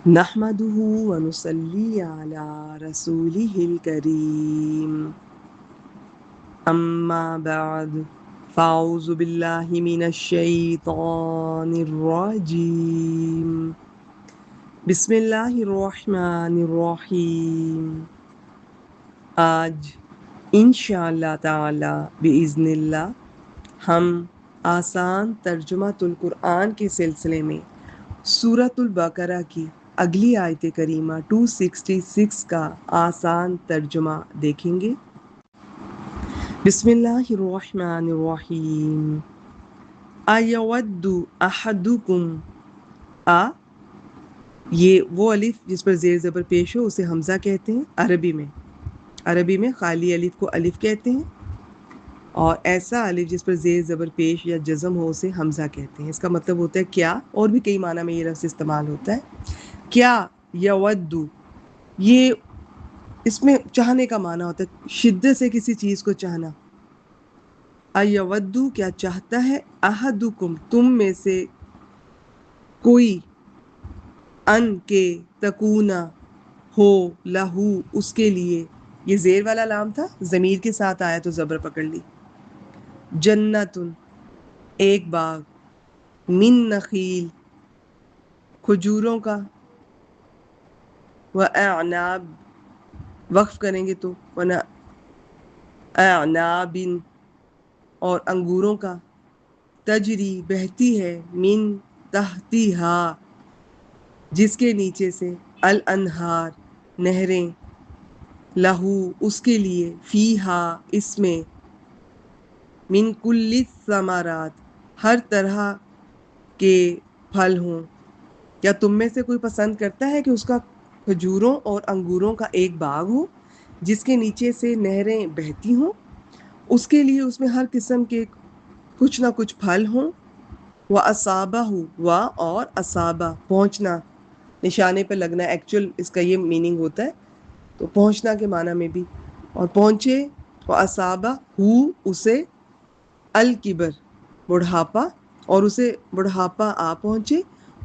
نحمده ونصلي على رسوله الكريم أما بعد فأعوذ بالله من الشيطان الرجيم بسم الله الرحمن الرحيم آج انشاءاللہ تعالی بإذن اللہ ہم آسان ترجمہ القرآن کے سلسلے میں سورۃ البقرہ کی اگلی آیت کریمہ 266 کا آسان ترجمہ دیکھیں گے۔ بسم اللہ الرحمن الرحیم ایود احدکم یہ وہ الف جس پر زیر زبر پیش ہو اسے حمزہ کہتے ہیں عربی میں خالی الف کو الف کہتے ہیں، اور ایسا الف جس پر زیر زبر پیش یا جزم ہو اسے حمزہ کہتے ہیں۔ اس کا مطلب ہوتا ہے کیا، اور بھی کئی معنی میں یہ لفظ استعمال ہوتا ہے۔ کیا یودو، یہ اس میں چاہنے کا معنی ہوتا ہے، شدت سے کسی چیز کو چاہنا۔ ایودو کیا چاہتا ہے، احدکم تم میں سے کوئی، ان کے تکونا ہو، لہو اس کے لیے، یہ زیر والا لام تھا، ضمیر کے ساتھ آیا تو زبر پکڑ لی، جنتن ایک باغ، من نخیل کھجوروں کا، وَأَعْنَابٍ وقف کریں گے تو اعناب اور انگوروں کا، تجری بہتی ہے، من تحتیہا جس کے نیچے سے، الانہار نہریں، لہو اس کے لیے، فیہا اس میں، من کل الثمرات ہر طرح کے پھل ہوں۔ کیا تم میں سے کوئی پسند کرتا ہے کہ اس کا کھجوروں اور انگوروں کا ایک باغ ہو جس کے نیچے سے نہریں بہتی ہوں، اس کے لیے اس میں ہر قسم کے کچھ نہ کچھ پھل ہوں۔ وَأَصَابَهُ اور اصابہ پہنچنا، نشانے پہ لگنا، ایکچول اس کا یہ میننگ ہوتا ہے، تو پہنچنا کے معنی میں بھی، اور پہنچے، وَأَصَابَهُ اسے، الکبر بڑھاپا، اور اسے بڑھاپا آ پہنچے،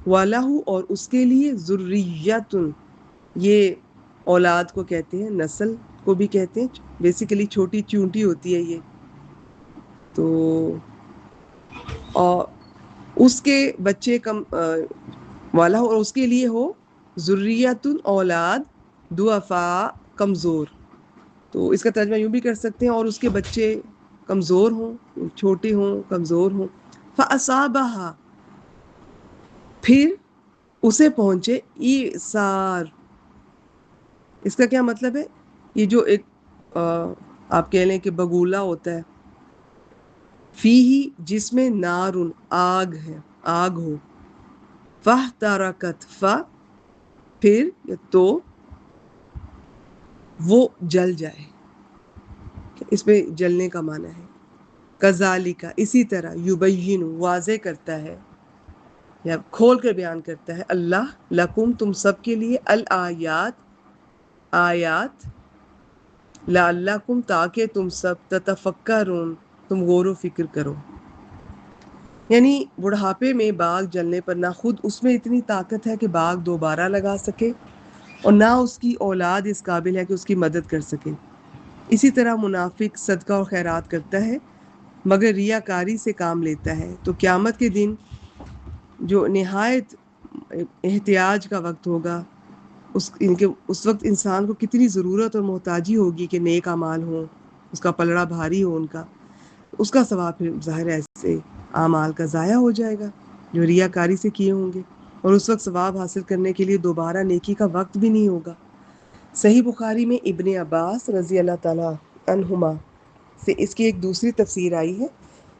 وَلَهُ اور اس کے لیے، ذُرِّيَّةٌ یہ اولاد کو کہتے ہیں، نسل کو بھی کہتے ہیں، بیسیکلی چھوٹی چونٹی ہوتی ہے یہ، تو اور اس کے بچے والا ہو، اور اس کے لیے ہو، ذُرِّيَّةٌ اولاد، ضعفاء کمزور، تو اس کا ترجمہ یوں بھی کر سکتے ہیں، اور اس کے بچے کمزور ہوں، چھوٹے ہوں، کمزور ہوں۔ فَأَصَابَهَا پھر اسے پہنچے، ایثار اس کا کیا مطلب ہے، یہ جو ایک آپ کہہ لیں کہ بگولا ہوتا ہے، فیہی جس میں، نارن آگ ہے، آگ ہو، فاحترقت پھر یا تو وہ جل جائے، اس میں جلنے کا معنی ہے۔ کذالک اسی طرح، یبین واضح کرتا ہے یا کھول کر بیان کرتا ہے، اللہ لکم تم سب کے لیے، الآیات آیات، لعلکم تاکہ تم سب، تتفکرون تم غور و فکر کرو۔ یعنی بڑھاپے میں باغ جلنے پر نہ خود اس میں اتنی طاقت ہے کہ باغ دوبارہ لگا سکے، اور نہ اس کی اولاد اس قابل ہے کہ اس کی مدد کر سکے۔ اسی طرح منافق صدقہ اور خیرات کرتا ہے مگر ریاکاری سے کام لیتا ہے، تو قیامت کے دن جو نہایت احتیاج کا وقت ہوگا، اس وقت انسان کو کتنی ضرورت اور محتاجی ہوگی کہ نیک اعمال ہوں، اس کا پلڑا بھاری ہو، اس کا ثواب پھر ظاہر ایسے اعمال کا ضائع ہو جائے گا جو ریاکاری سے کیے ہوں گے، اور اس وقت ثواب حاصل کرنے کے لیے دوبارہ نیکی کا وقت بھی نہیں ہوگا۔ صحیح بخاری میں ابن عباس رضی اللہ تعالیٰ عنہما سے اس کی ایک دوسری تفسیر آئی ہے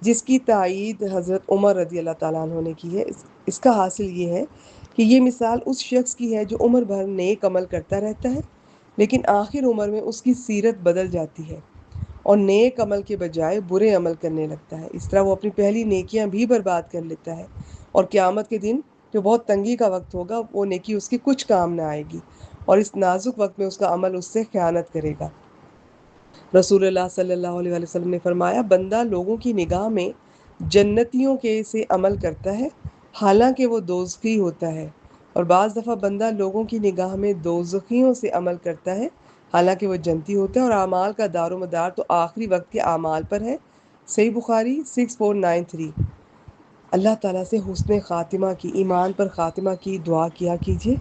جس کی تائید حضرت عمر رضی اللہ تعالیٰ عنہ نے کی ہے۔ اس کا حاصل یہ ہے کہ یہ مثال اس شخص کی ہے جو عمر بھر نیک عمل کرتا رہتا ہے، لیکن آخر عمر میں اس کی سیرت بدل جاتی ہے اور نیک عمل کے بجائے برے عمل کرنے لگتا ہے۔ اس طرح وہ اپنی پہلی نیکیاں بھی برباد کر لیتا ہے، اور قیامت کے دن جو بہت تنگی کا وقت ہوگا، وہ نیکی اس کی کچھ کام نہ آئے گی، اور اس نازک وقت میں اس کا عمل اس سے خیانت کرے گا۔ رسول اللہ صلی اللہ علیہ وسلم نے فرمایا، بندہ لوگوں کی نگاہ میں جنتیوں کے سے عمل کرتا ہے حالانکہ وہ دوزخی ہوتا ہے، اور بعض دفعہ بندہ لوگوں کی نگاہ میں دوزخیوں سے عمل کرتا ہے حالانکہ وہ جنتی ہوتا ہے، اور اعمال کا دار و مدار تو آخری وقت کے اعمال پر ہے۔ صحیح بخاری 6493۔ اللہ تعالیٰ سے حسن خاتمہ کی، ایمان پر خاتمہ کی دعا کیا کیجیے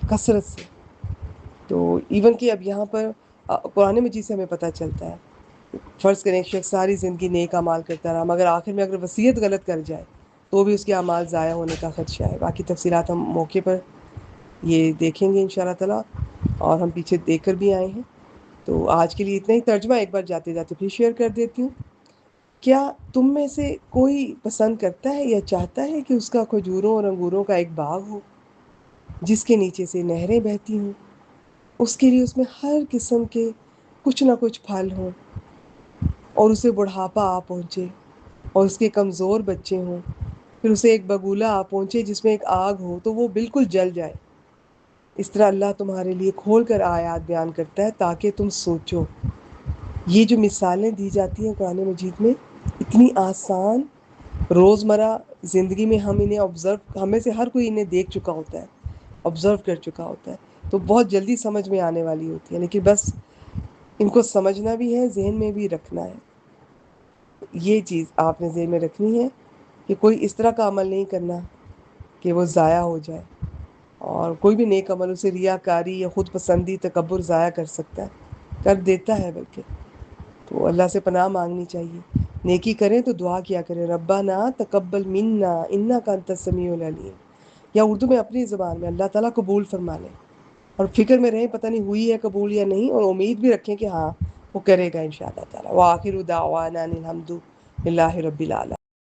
کثرت سے۔ تو ایون کہ اب یہاں پر قرآن مجید سے ہمیں پتہ چلتا ہے، فرض کریں ایک شخص ساری زندگی نیک اعمال کرتا رہا مگر آخر میں اگر وصیت غلط کر جائے تو بھی اس کے اعمال ضائع ہونے کا خدشہ ہے۔ باقی تفصیلات ہم موقع پر یہ دیکھیں گے انشاءاللہ تعالیٰ، اور ہم پیچھے دیکھ کر بھی آئے ہیں۔ تو آج کے لیے اتنا ہی، ترجمہ ایک بار جاتے جاتے پھر شیئر کر دیتی ہوں۔ کیا تم میں سے کوئی پسند کرتا ہے یا چاہتا ہے کہ اس کا کھجوروں اور انگوروں کا ایک باغ ہو جس کے نیچے سے نہریں بہتی ہوں، اس کے لیے اس میں ہر قسم کے کچھ نہ کچھ پھل ہوں، اور اسے بڑھاپا آ پہنچے اور اس کے کمزور بچے ہوں، پھر اسے ایک بگولا آ پہنچے جس میں ایک آگ ہو تو وہ بالکل جل جائے؟ اس طرح اللہ تمہارے لیے کھول کر آیات بیان کرتا ہے تاکہ تم سوچو۔ یہ جو مثالیں دی جاتی ہیں قرآن مجید میں اتنی آسان، روزمرہ زندگی میں ہم انہیں آبزرو، ہمیں سے ہر کوئی انہیں دیکھ چکا ہوتا ہے، آبزرو کر چکا ہوتا ہے، تو بہت جلدی سمجھ میں آنے والی ہوتی ہے، لیکن بس ان کو سمجھنا بھی ہے، ذہن میں بھی رکھنا ہے۔ یہ چیز آپ نے ذہن میں رکھنی ہے کہ کوئی اس طرح کا عمل نہیں کرنا کہ وہ ضائع ہو جائے، اور کوئی بھی نیک عمل اسے ریاکاری یا خود پسندی تکبر ضائع کر سکتا ہے، کر دیتا ہے بلکہ۔ تو اللہ سے پناہ مانگنی چاہیے، نیکی کریں تو دعا کیا کریں، ربنا تقبل منا انک انت السمیع العلیم، یا اردو میں اپنی زبان میں اللہ تعالیٰ قبول فرما لیں، اور فکر میں رہیں پتہ نہیں ہوئی ہے قبول یا نہیں، اور امید بھی رکھیں کہ ہاں وہ کرے گا انشاءاللہ تعالیٰ۔ وآخر دعوانا ان الحمد للہ رب العالمین۔